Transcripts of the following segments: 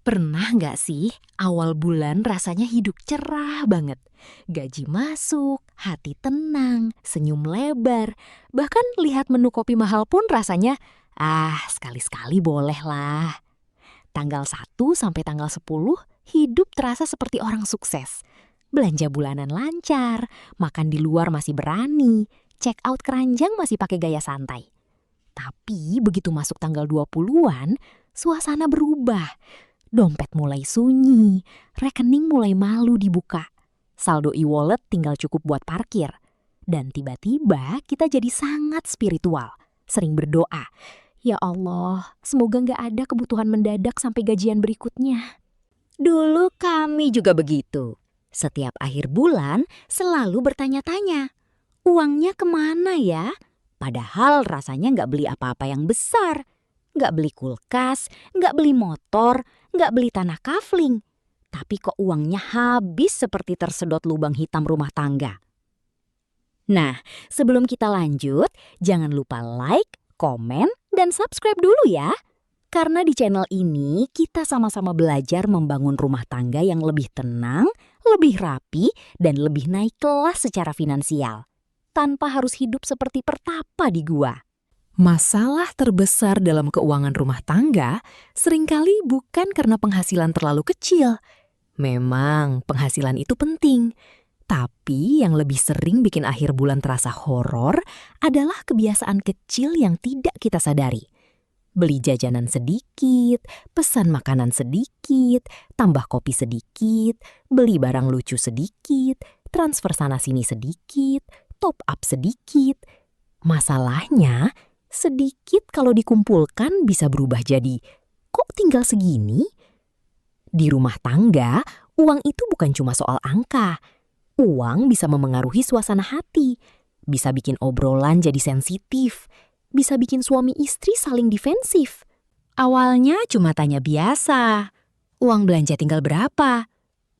Pernah nggak sih awal bulan rasanya hidup cerah banget? Gaji masuk, hati tenang, senyum lebar. Bahkan lihat menu kopi mahal pun rasanya, sekali-sekali boleh lah. Tanggal 1 sampai tanggal 10, hidup terasa seperti orang sukses. Belanja bulanan lancar, makan di luar masih berani, check out keranjang masih pakai gaya santai. Tapi begitu masuk tanggal 20-an, suasana berubah. Dompet mulai sunyi, rekening mulai malu dibuka. Saldo e-wallet tinggal cukup buat parkir. Dan tiba-tiba kita jadi sangat spiritual. Sering berdoa, ya Allah, semoga nggak ada kebutuhan mendadak sampai gajian berikutnya. Dulu kami juga begitu. Setiap akhir bulan selalu bertanya-tanya, uangnya kemana ya? Padahal rasanya nggak beli apa-apa yang besar. Nggak beli kulkas, nggak beli motor, nggak beli tanah kafling. Tapi kok uangnya habis seperti tersedot lubang hitam rumah tangga. Nah, sebelum kita lanjut, jangan lupa like, komen, dan subscribe dulu ya. Karena di channel ini kita sama-sama belajar membangun rumah tangga yang lebih tenang, lebih rapi, dan lebih naik kelas secara finansial. Tanpa harus hidup seperti pertapa di gua. Masalah terbesar dalam keuangan rumah tangga seringkali bukan karena penghasilan terlalu kecil. Memang penghasilan itu penting, tapi yang lebih sering bikin akhir bulan terasa horor adalah kebiasaan kecil yang tidak kita sadari. Beli jajanan sedikit, pesan makanan sedikit, tambah kopi sedikit, beli barang lucu sedikit, transfer sana-sini sedikit, top up sedikit. Masalahnya, sedikit kalau dikumpulkan bisa berubah jadi, kok tinggal segini? Di rumah tangga, uang itu bukan cuma soal angka. Uang bisa memengaruhi suasana hati, bisa bikin obrolan jadi sensitif, bisa bikin suami istri saling defensif. Awalnya cuma tanya biasa, uang belanja tinggal berapa?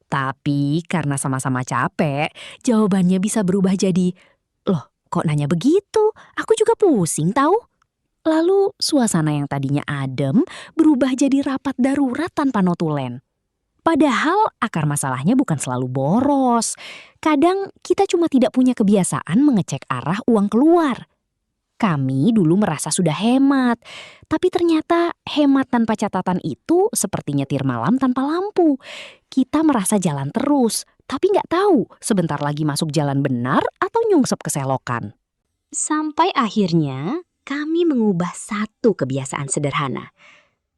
Tapi karena sama-sama capek, jawabannya bisa berubah jadi, loh kok nanya begitu? Aku juga pusing tahu. Lalu suasana yang tadinya adem berubah jadi rapat darurat tanpa notulen. Padahal akar masalahnya bukan selalu boros. Kadang kita cuma tidak punya kebiasaan mengecek arah uang keluar. Kami dulu merasa sudah hemat, tapi ternyata hemat tanpa catatan itu seperti nyetir malam tanpa lampu. Kita merasa jalan terus, tapi nggak tahu sebentar lagi masuk jalan benar atau nyungsep keselokan. Sampai akhirnya kami mengubah satu kebiasaan sederhana.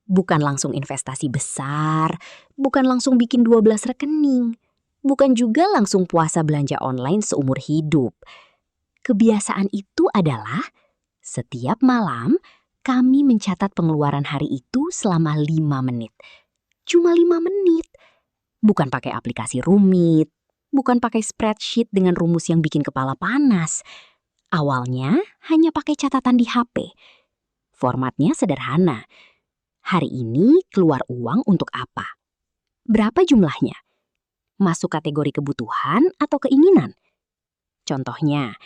Bukan langsung investasi besar, bukan langsung bikin 12 rekening, bukan juga langsung puasa belanja online seumur hidup. Kebiasaan itu adalah setiap malam kami mencatat pengeluaran hari itu selama 5 menit. Cuma 5 menit. Bukan pakai aplikasi rumit, bukan pakai spreadsheet dengan rumus yang bikin kepala panas. Awalnya hanya pakai catatan di HP. Formatnya sederhana. Hari ini keluar uang untuk apa? Berapa jumlahnya? Masuk kategori kebutuhan atau keinginan? Contohnya,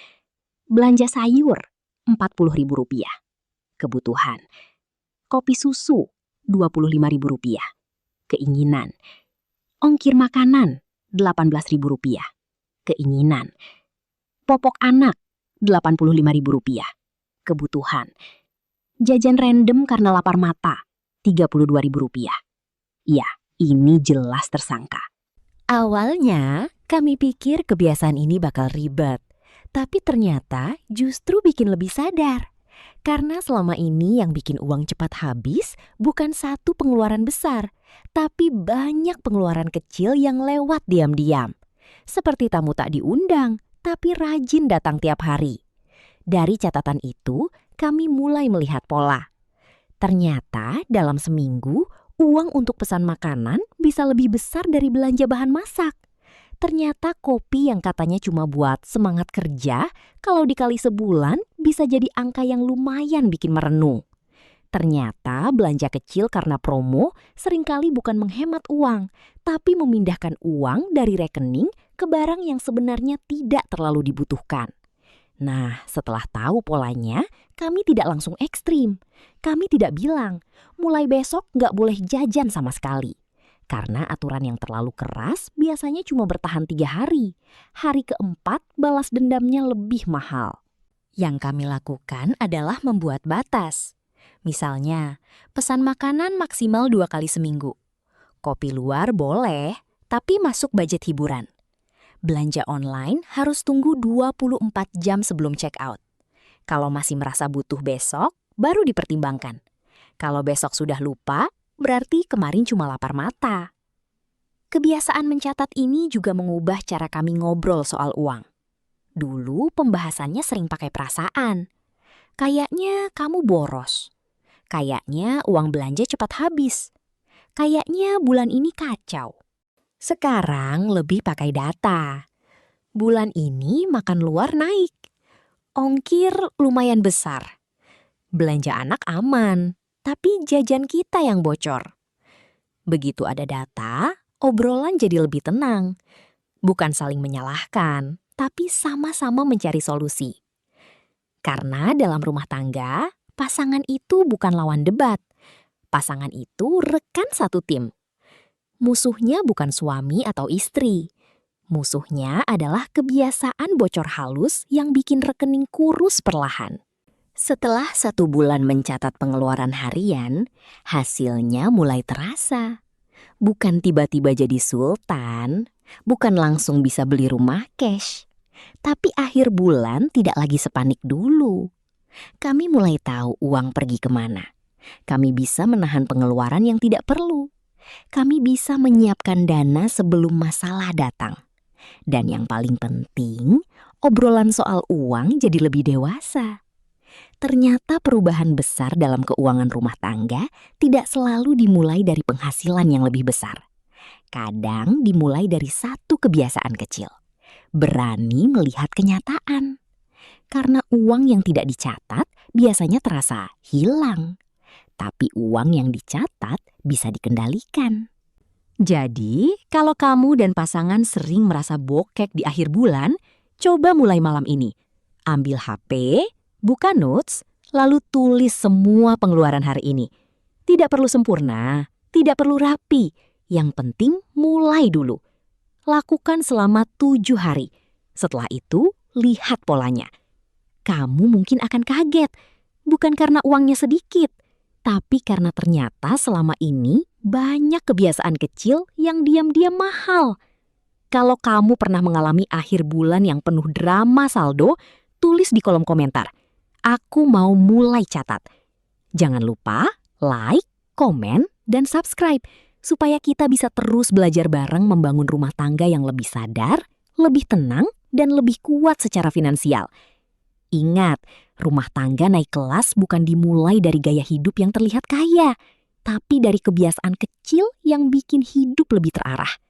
belanja sayur Rp40.000, kebutuhan. Kopi susu Rp25.000, keinginan. Ongkir makanan Rp18.000, keinginan. Popok anak Rp85.000, kebutuhan. Jajan random karena lapar mata Rp32.000. Ya, ini jelas tersangka. Awalnya kami pikir kebiasaan ini bakal ribet, tapi ternyata justru bikin lebih sadar. Karena selama ini yang bikin uang cepat habis bukan satu pengeluaran besar, tapi banyak pengeluaran kecil yang lewat diam-diam. Seperti tamu tak diundang, tapi rajin datang tiap hari. Dari catatan itu, kami mulai melihat pola. Ternyata dalam seminggu, uang untuk pesan makanan bisa lebih besar dari belanja bahan masak. Ternyata kopi yang katanya cuma buat semangat kerja, kalau dikali sebulan bisa jadi angka yang lumayan bikin merenung. Ternyata belanja kecil karena promo seringkali bukan menghemat uang, tapi memindahkan uang dari rekening ke barang yang sebenarnya tidak terlalu dibutuhkan. Nah, setelah tahu polanya, kami tidak langsung ekstrim. Kami tidak bilang, mulai besok nggak boleh jajan sama sekali. Karena aturan yang terlalu keras biasanya cuma bertahan 3 hari. Hari keempat balas dendamnya lebih mahal. Yang kami lakukan adalah membuat batas. Misalnya, pesan makanan maksimal 2 kali seminggu. Kopi luar boleh, tapi masuk budget hiburan. Belanja online harus tunggu 24 jam sebelum check out. Kalau masih merasa butuh besok, baru dipertimbangkan. Kalau besok sudah lupa, berarti kemarin cuma lapar mata. Kebiasaan mencatat ini juga mengubah cara kami ngobrol soal uang. Dulu pembahasannya sering pakai perasaan. Kayaknya kamu boros. Kayaknya uang belanja cepat habis. Kayaknya bulan ini kacau. Sekarang lebih pakai data. Bulan ini makan luar naik. Ongkir lumayan besar. Belanja anak aman, tapi jajan kita yang bocor. Begitu ada data, obrolan jadi lebih tenang. Bukan saling menyalahkan, tapi sama-sama mencari solusi. Karena dalam rumah tangga, pasangan itu bukan lawan debat. Pasangan itu rekan satu tim. Musuhnya bukan suami atau istri. Musuhnya adalah kebiasaan bocor halus yang bikin rekening kurus perlahan. Setelah 1 bulan mencatat pengeluaran harian, hasilnya mulai terasa. Bukan tiba-tiba jadi sultan, bukan langsung bisa beli rumah cash. Tapi akhir bulan tidak lagi sepanik dulu. Kami mulai tahu uang pergi kemana. Kami bisa menahan pengeluaran yang tidak perlu. Kami bisa menyiapkan dana sebelum masalah datang. Dan yang paling penting, obrolan soal uang jadi lebih dewasa. Ternyata perubahan besar dalam keuangan rumah tangga tidak selalu dimulai dari penghasilan yang lebih besar. Kadang dimulai dari satu kebiasaan kecil. Berani melihat kenyataan. Karena uang yang tidak dicatat biasanya terasa hilang. Tapi uang yang dicatat bisa dikendalikan. Jadi, kalau kamu dan pasangan sering merasa bokek di akhir bulan, coba mulai malam ini. Ambil HP, buka notes, lalu tulis semua pengeluaran hari ini. Tidak perlu sempurna, tidak perlu rapi. Yang penting mulai dulu. Lakukan selama 7 hari. Setelah itu, lihat polanya. Kamu mungkin akan kaget. Bukan karena uangnya sedikit, tapi karena ternyata selama ini banyak kebiasaan kecil yang diam-diam mahal. Kalau kamu pernah mengalami akhir bulan yang penuh drama saldo, tulis di kolom komentar. Aku mau mulai catat. Jangan lupa like, komen, dan subscribe supaya kita bisa terus belajar bareng membangun rumah tangga yang lebih sadar, lebih tenang, dan lebih kuat secara finansial. Ingat, rumah tangga naik kelas bukan dimulai dari gaya hidup yang terlihat kaya, tapi dari kebiasaan kecil yang bikin hidup lebih terarah.